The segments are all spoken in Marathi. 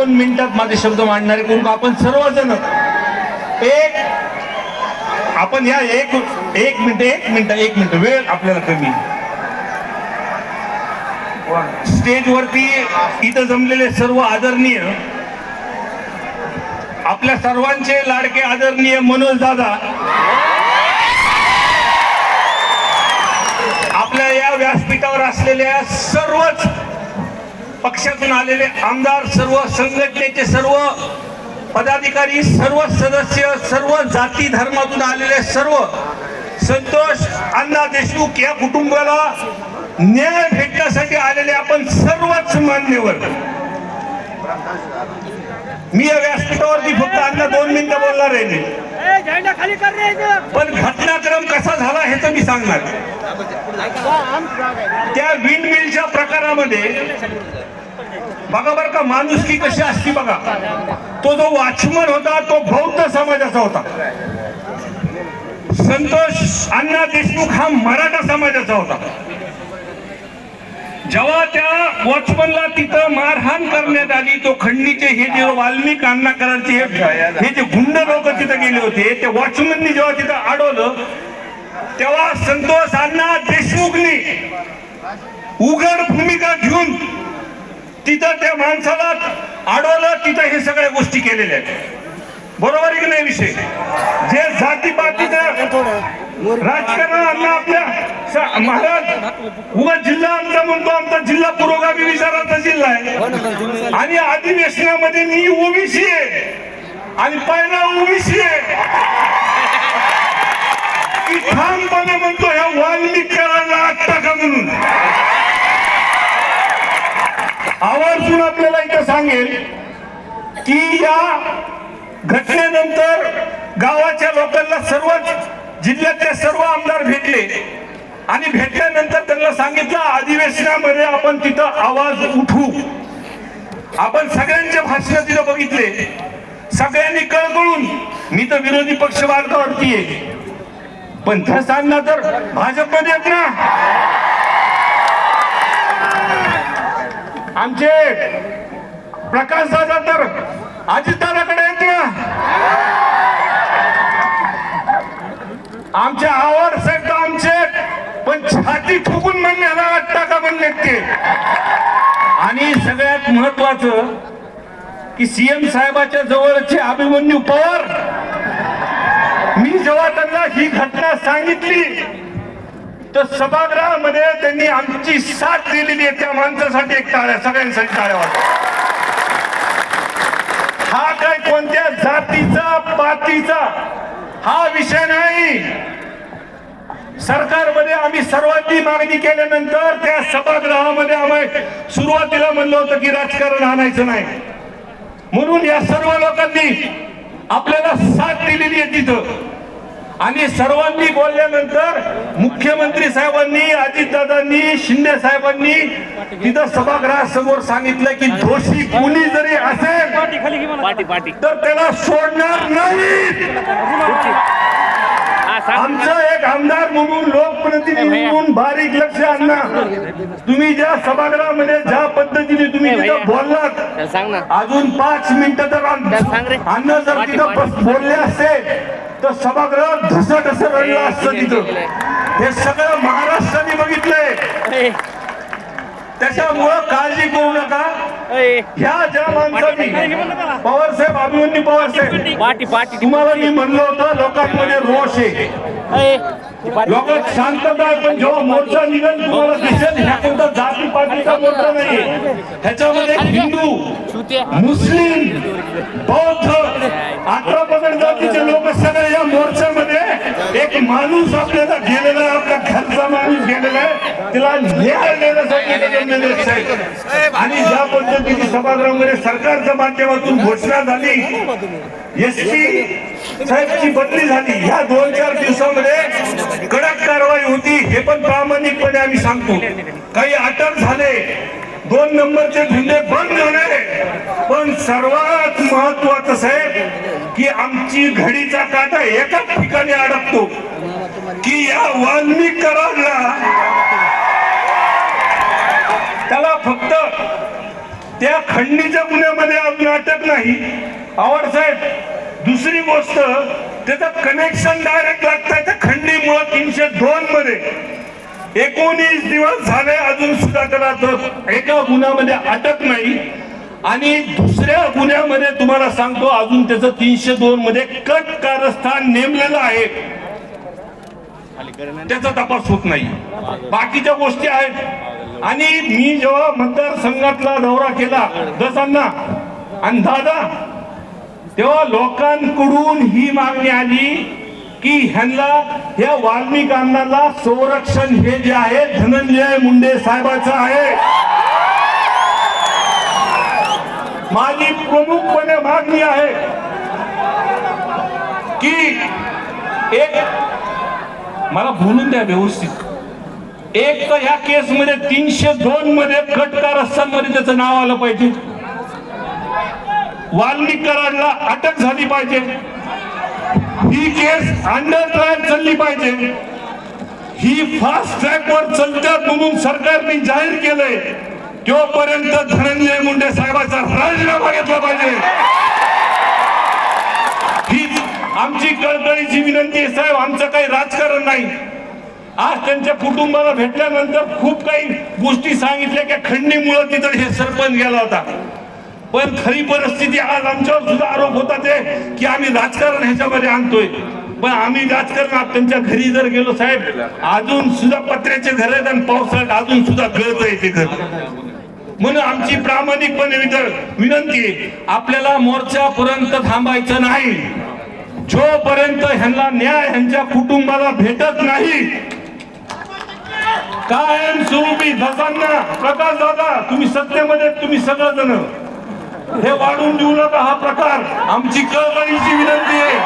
2 मिनिटात माझे शब्द मांडणारे करून आपण सर्वजण आपण या एक मिनिट वेळ आपल्याला कमी. स्टेजवरती इथं जमलेले सर्व आदरणीय, आपल्या सर्वांचे लाडके आदरणीय मनोज दादा, आपल्या या व्यासपीठावर असलेल्या सर्वच पक्षातून आलेले आमदार, सर्व संघटनेचे सर्व पदाधिकारी, सर्व सदस्य, सर्व जाती धर्मातून आलेले सर्व, संतोष अण्णा देशमुख या कुटुंबाला न्याय भेटण्यासाठी आलेले आपण सर्वच मान्यवर. मी या व्यासपीठावरती फक्त अण्णा 2 मिनिटं बोलणार आहे, पण घटनाक्रम कसा झाला हे तर मी सांगणार. त्या विंड मिलच्या प्रकारामध्ये बघा बरं का, माणुसकी कशी असती बघा. तो जो वॉचमन होता तो बौद्ध समाजाचा होता. संतोष अण्णा देशमुख हा मराठा समाजाचा होता. जेव्हा त्या वॉचमनला तिथं मारहाण करण्यात आली, तो खंडीचे हे जे वाल्मिक अण्णा कराडचे हे जे गुंड लोक तिथं गेले होते, त्या वॉचमननी जेव्हा तिथं अडवलं तेव्हा संतोष अण्णा देशमुखनी उघड भूमिका घेऊन तिथं त्या माणसाला अडवलं, तिथं हे सगळ्या गोष्टी केलेल्या आहेत. बरोबर आहे की नाही विषय? जे जातीपातीचं राजकारणाला आपल्या महाराज उगा जिल्हा आमचा म्हणतो, आमचा जिल्हा पुरोगामी विचाराचा जिल्हा आहे आणि अधिवेशनामध्ये मी ओबीसी आहे आणि पहिला ओबीसी आहे की ठामपणे म्हणतो ह्या वाल्मिकांना आत टाका म्हणून. आवर्जून आपल्याला इथं सांगेल की या घटनेनंतर गावाच्या लोकांना, सर्वच जिल्ह्यातले सर्व आमदार भेटले आणि भेटल्यानंतर त्यांना सांगितलं अधिवेशनामध्ये आपण तिथं आवाज उठवू. आपण सगळ्यांचे भाषण तिथं बघितले, सगळ्यांनी कळकळून. मी तर विरोधी पक्ष वार्तावरती आहे, पण धसांना तर भाजपमध्ये आहेत ना. आमचे प्रकाश दादा तर अजितदादाकडे आहेत ना. आमचे आवड साहेब तर आमचे, पण छाती ठोकून म्हणण्याला टाका म्हणले ते. आणि सगळ्यात महत्वाचं की सीएम साहेबाच्या जवळचे अभिमन्यू पवार, मी जेव्हा त्यांना ही घटना सांगितली तर सभागृहामध्ये त्यांनी आमची साथ दिलेली आहे. त्या माणसासाठी एक टाळ्या, सगळ्यांसाठी टाळ्या वाजवा. हा काय कोणत्या जातीचा पातीचा हा विषय नाही. सरकारमध्ये आम्ही सर्वांनी मागणी केल्यानंतर त्या सभागृहामध्ये आम्ही सुरुवातीला म्हणलं होतं की राजकारण आणायचं नाही, म्हणून या सर्व लोकांनी आपल्याला साथ दिलेली आहे तिथं. आणि सर्वांनी बोलल्यानंतर मुख्यमंत्री साहेबांनी, अजितदादांनी, शिंदे साहेबांनी तिथं सभागृहासमोर सांगितलं की दोषी कुणी जरी असेल तर त्याला सोडणार नाही. आमचं एक आमदार म्हणून, लोकप्रतिनिधी म्हणून बारीक लक्ष आणणार. तुम्ही ज्या सभागृहामध्ये ज्या पद्धतीने तुम्ही तिथं बोललात, अजून 5 मिनिटं तर अन्न जर तिथं बोलले असते तर सभागृह ढसढस रडलं असतं तिथं. हे सगळं महाराष्ट्राने बघितलंय. त्याच्यामुळं काळजी करू नका. ह्या ज्या माणसांनी, पवार साहेब, अभिमन्यू पवार साहेब, तुम्हाला मी म्हणलं होतं लोकांमध्ये रोष आहे, लोकात शांतता आहे, पण जेव्हा मोर्चा निघेल तुम्हाला दिसेल ह्या कोणता जाती पातीचा मोर्चा नाही. ह्याच्यामध्ये हिंदू, मुस्लिम, बौद्ध, 18 जातीचे लोक सगळे या मोर्चामध्ये. एक माणूस आपल्याला गेलेला आहे, आपल्या घरचा माणूस गेलेला आहे, तिला न्याय देण्यासाठी. आणि ज्या पद्धतीने सभागृहामध्ये सरकारच्या माध्यमातून घोषणा झाली, एसपी साहेबची बदली झाली, ह्या 2-4 दिवसामध्ये कडक कारवाई होती. हे पण प्रामाणिकपणे आम्ही सांगतो. काही अटक झाले, 2 नंबरचे धंदे बंद झाले, पण सर्वात महत्वाचं साहेब की आमची घडीचा काटा एकाच ठिकाणी अडकतो की या वाल्मिक कराडला त्याला फक्त त्या खंडणीच्या गुन्ह्यामध्ये अजून अटक नाही. आवाड साहेब, दुसरी गोष्ट, त्याचं कनेक्शन डायरेक्ट लागतंय त्या खंडणीमुळे 302 मध्ये 19 दिवस झाले अजून सुद्धा त्याला एका गुन्ह्यामध्ये अटक नाही. आणि दुसऱ्या गुन्ह्यामध्ये तुम्हाला सांगतो अजून त्याचं 302 मध्ये कट कारस्थान नेमलेलं आहे, त्याचा तपास होत नाही. बाकीच्या गोष्टी आहेत. आणि मी जेव्हा मतदारसंघातला दौरा केला दसांना आणि दादा, तेव्हा लोकांकडून ही मागणी आली की ह्यांना या वाल्मिकांना संरक्षण हे जे आहे धनंजय मुंडे साहेबांचं आहे. माझी प्रमुखपणे मागणी आहे की एक, मला बोलून द्या व्यवस्थित, एक तर ह्या केस मध्ये 302 मध्ये कट कारस्थानमध्ये त्याचं नाव आलं पाहिजे, वाल्मिकरांना अटक झाली पाहिजे, ही केस अंडर ट्रायल चालली पाहिजे. ही फास्ट ट्रॅक वर चालतात म्हणून सरकारने जाहीर केलंय, तोपर्यंत धनंजय मुंडे साहेबांचा राजीनामा घेतला पाहिजे. ही आमची कळकळीची विनंती आहे साहेब. आमचं काही राजकारण नाही. आज त्यांच्या कुटुंबाला भेटल्यानंतर खूप काही गोष्टी सांगितल्या की खंडणीमुळे तिथं हे सरपंच गेला होता, पण खरी परिस्थिती आज आमच्यावर सुद्धा आरोप होता ते की आम्ही राजकारण ह्याच्यामध्ये आणतोय. पण आम्ही राजकारणात त्यांच्या घरी जर गेलो साहेब, अजून सुद्धा पत्र्याचे घर आहेत आणि पावसाळ्यात अजून सुद्धा गळत आहे ते घर. म्हणून आमची प्रामाणिकपणे विनंती आहे, आपल्याला मोर्चापर्यंत थांबायचं नाही. जोपर्यंत ह्यांना न्याय ह्यांच्या कुटुंबाला भेटत नाही, कायमस्वरूपी दसांना, प्रकाश दादा, तुम्ही सत्तेमध्ये, तुम्ही सगळेजण हे वाढून देऊ नका. हा प्रकार आमची कळकळीची विनंती आहे.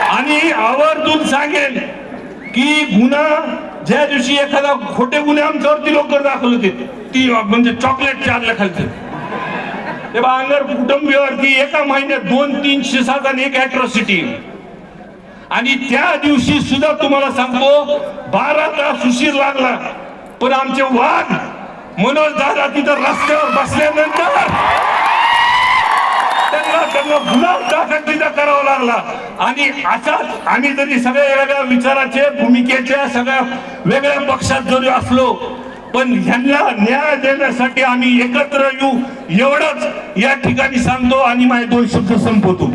आणि आवर्जून सांगेल की गुन्हा ज्या दिवशी एखादा खोटे गुन्हे आमच्यावरती लोक दाखल होते, ती म्हणजे चॉकलेट चारल्या खालचे ते बांगर कुटुंबीवरती एका महिन्यात 200-300 सात आणि एक अॅट्रॉसिटी. आणि त्या दिवशी सुद्धा तुम्हाला सांगतो 12 तास उशीर लागला, पण आमचे वाघ मनोज दादा तिथं रस्त्यावर बसल्यानंतर त्यांना गुन्हा दाखल तिथं करावा लागला. आणि असाच आम्ही जरी सगळ्या वेगळ्या विचाराचे, भूमिकेच्या, सगळ्या वेगळ्या पक्षात जरी असलो, पण ह्यांना न्याय देण्यासाठी आम्ही एकत्र येऊ, एवढंच या ठिकाणी सांगतो आणि माझे 2 शब्द संपवतो.